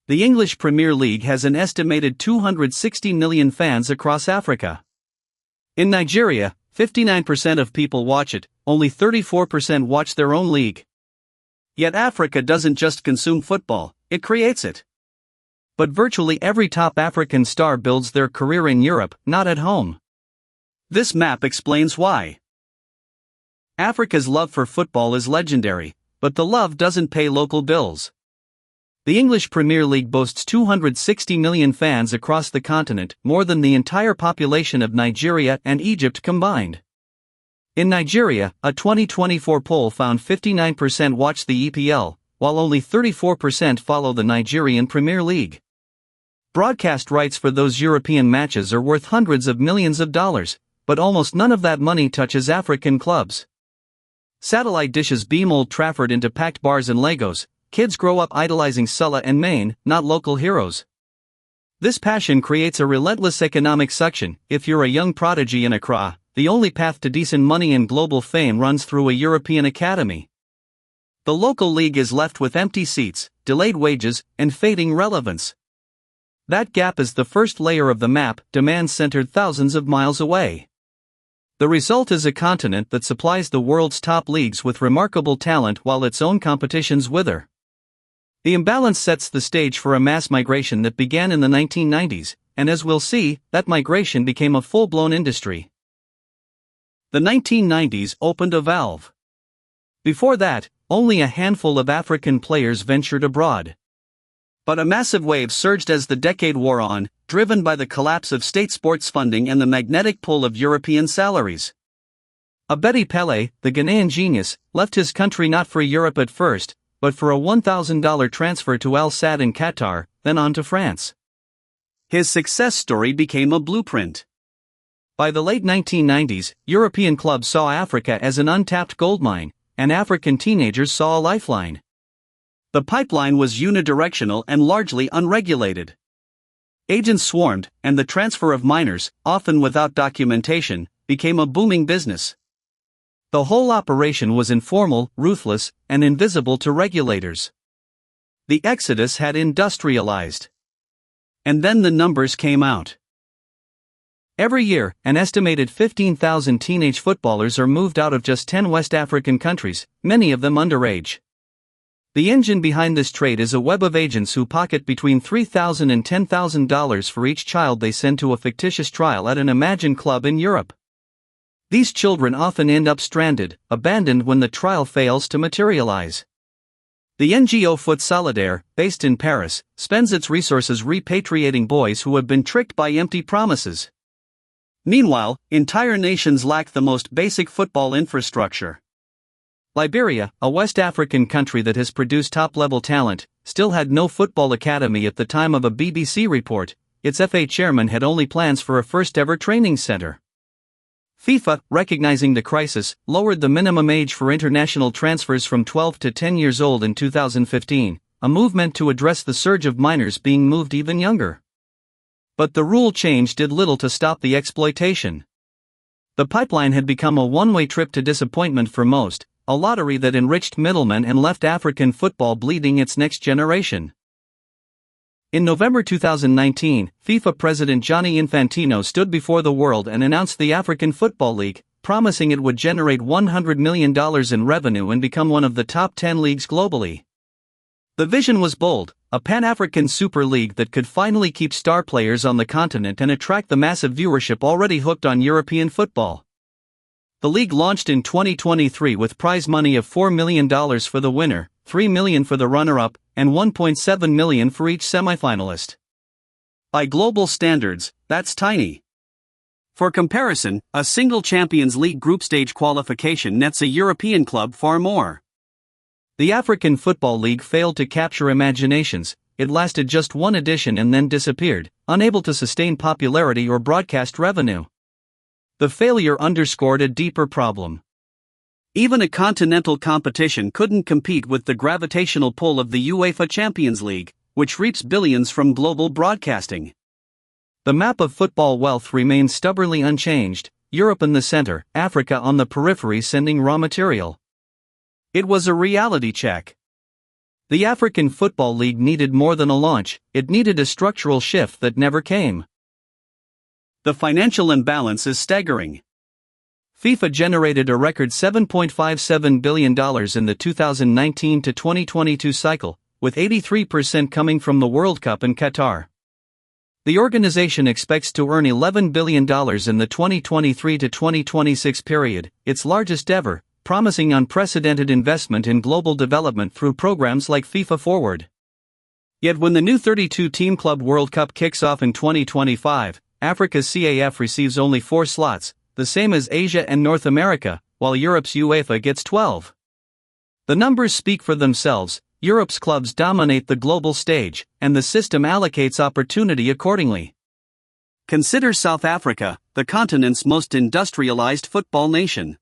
The English Premier League has an estimated 260 million fans across Africa. In Nigeria, 59% of people watch it, only 34% watch their own league. Yet Africa doesn't just consume football, it creates it. But virtually every top African star builds their career in Europe, not at home. This map explains why. Africa's love for football is legendary, but the love doesn't pay local bills. The English Premier League boasts 260 million fans across the continent, more than the entire population of Nigeria and Egypt combined. In Nigeria, a 2024 poll found 59% watch the EPL, while only 34% follow the Nigerian Premier League. Broadcast rights for those European matches are worth hundreds of millions of dollars, but almost none of that money touches African clubs. Satellite dishes beam Old Trafford into packed bars and Lagos. Kids grow up idolizing Sulla and Maine, not local heroes. This passion creates a relentless economic suction. If you're a young prodigy in Accra, the only path to decent money and global fame runs through a European academy. The local league is left with empty seats, delayed wages, and fading relevance. That gap is the first layer of the map, demand centered thousands of miles away. The result is a continent that supplies the world's top leagues with remarkable talent while its own competitions wither. The imbalance sets the stage for a mass migration that began in the 1990s, and as we'll see, that migration became a full-blown industry. The 1990s opened a valve. Before that, only a handful of African players ventured abroad. But a massive wave surged as the decade wore on, driven by the collapse of state sports funding and the magnetic pull of European salaries. Abedi Pele, the Ghanaian genius, left his country not for Europe at first, but for a $1,000 transfer to Al Sadd in Qatar, then on to France. His success story became a blueprint. By the late 1990s, European clubs saw Africa as an untapped goldmine, and African teenagers saw a lifeline. The pipeline was unidirectional and largely unregulated. Agents swarmed, and the transfer of minors, often without documentation, became a booming business. The whole operation was informal, ruthless, and invisible to regulators. The exodus had industrialized. And then the numbers came out. Every year, an estimated 15,000 teenage footballers are moved out of just 10 West African countries, many of them underage. The engine behind this trade is a web of agents who pocket between $3,000 and $10,000 for each child they send to a fictitious trial at an imagined club in Europe. These children often end up stranded, abandoned when the trial fails to materialize. The NGO Foot Solidaire, based in Paris, spends its resources repatriating boys who have been tricked by empty promises. Meanwhile, entire nations lack the most basic football infrastructure. Liberia, a West African country that has produced top-level talent, still had no football academy at the time of a BBC report. Its FA chairman had only plans for a first-ever training center. FIFA, recognizing the crisis, lowered the minimum age for international transfers from 12 to 10 years old in 2015, a move meant to address the surge of minors being moved even younger. But the rule change did little to stop the exploitation. The pipeline had become a one-way trip to disappointment for most, a lottery that enriched middlemen and left African football bleeding its next generation. In November 2019, FIFA President Gianni Infantino stood before the world and announced the African Football League, promising it would generate $100 million in revenue and become one of the top 10 leagues globally. The vision was bold, a Pan-African Super League that could finally keep star players on the continent and attract the massive viewership already hooked on European football. The league launched in 2023 with prize money of $4 million for the winner, $3 million for the runner-up, and $1.7 million for each semifinalist. By global standards, that's tiny. For comparison, a single Champions League group stage qualification nets a European club far more. The African Football League failed to capture imaginations. It lasted just one edition and then disappeared, unable to sustain popularity or broadcast revenue. The failure underscored a deeper problem. Even a continental competition couldn't compete with the gravitational pull of the UEFA Champions League, which reaps billions from global broadcasting. The map of football wealth remains stubbornly unchanged, Europe in the center, Africa on the periphery sending raw material. It was a reality check. The African Football League needed more than a launch, it needed a structural shift that never came. The financial imbalance is staggering. FIFA generated a record $7.57 billion in the 2019-2022 cycle, with 83% coming from the World Cup in Qatar. The organization expects to earn $11 billion in the 2023-2026 period, its largest ever, promising unprecedented investment in global development through programs like FIFA Forward. Yet when the new 32-team Club World Cup kicks off in 2025, Africa's CAF receives only 4 slots, the same as Asia and North America, while Europe's UEFA gets 12. The numbers speak for themselves. Europe's clubs dominate the global stage, and the system allocates opportunity accordingly. Consider South Africa, the continent's most industrialized football nation.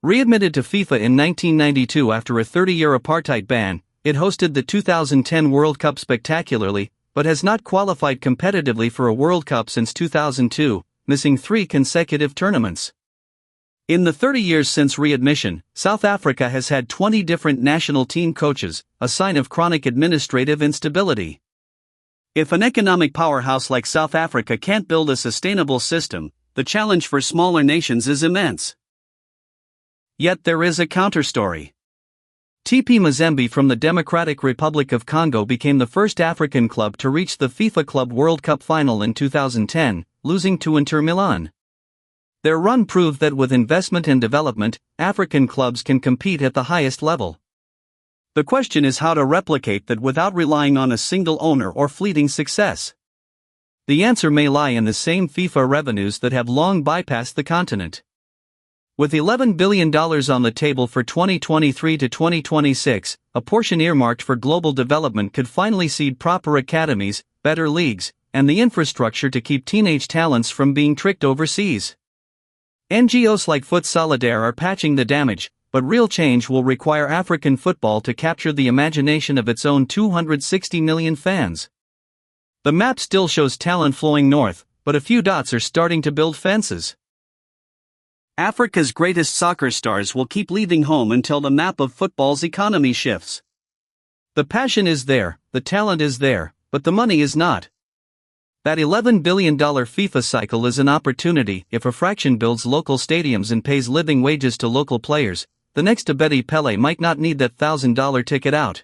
Readmitted to FIFA in 1992 after a 30-year apartheid ban, it hosted the 2010 World Cup spectacularly, but has not qualified competitively for a World Cup since 2002, missing 3 consecutive tournaments. In the 30 years since readmission, South Africa has had 20 different national team coaches, a sign of chronic administrative instability. If an economic powerhouse like South Africa can't build a sustainable system, the challenge for smaller nations is immense. Yet there is a counterstory. TP Mazembe from the Democratic Republic of Congo became the first African club to reach the FIFA Club World Cup final in 2010, losing to Inter Milan. Their run proved that with investment and development, African clubs can compete at the highest level. The question is how to replicate that without relying on a single owner or fleeting success. The answer may lie in the same FIFA revenues that have long bypassed the continent. With $11 billion on the table for 2023 to 2026, a portion earmarked for global development could finally seed proper academies, better leagues, and the infrastructure to keep teenage talents from being tricked overseas. NGOs like Foot Solidaire are patching the damage, but real change will require African football to capture the imagination of its own 260 million fans. The map still shows talent flowing north, but a few dots are starting to build fences. Africa's greatest soccer stars will keep leaving home until the map of football's economy shifts. The passion is there, the talent is there, but the money is not. That $11 billion FIFA cycle is an opportunity. If a fraction builds local stadiums and pays living wages to local players, the next Abedi Pele might not need that $1,000 ticket out.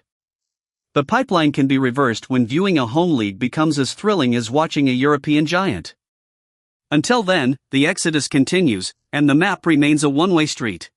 The pipeline can be reversed when viewing a home league becomes as thrilling as watching a European giant. Until then, the exodus continues, and the map remains a one-way street.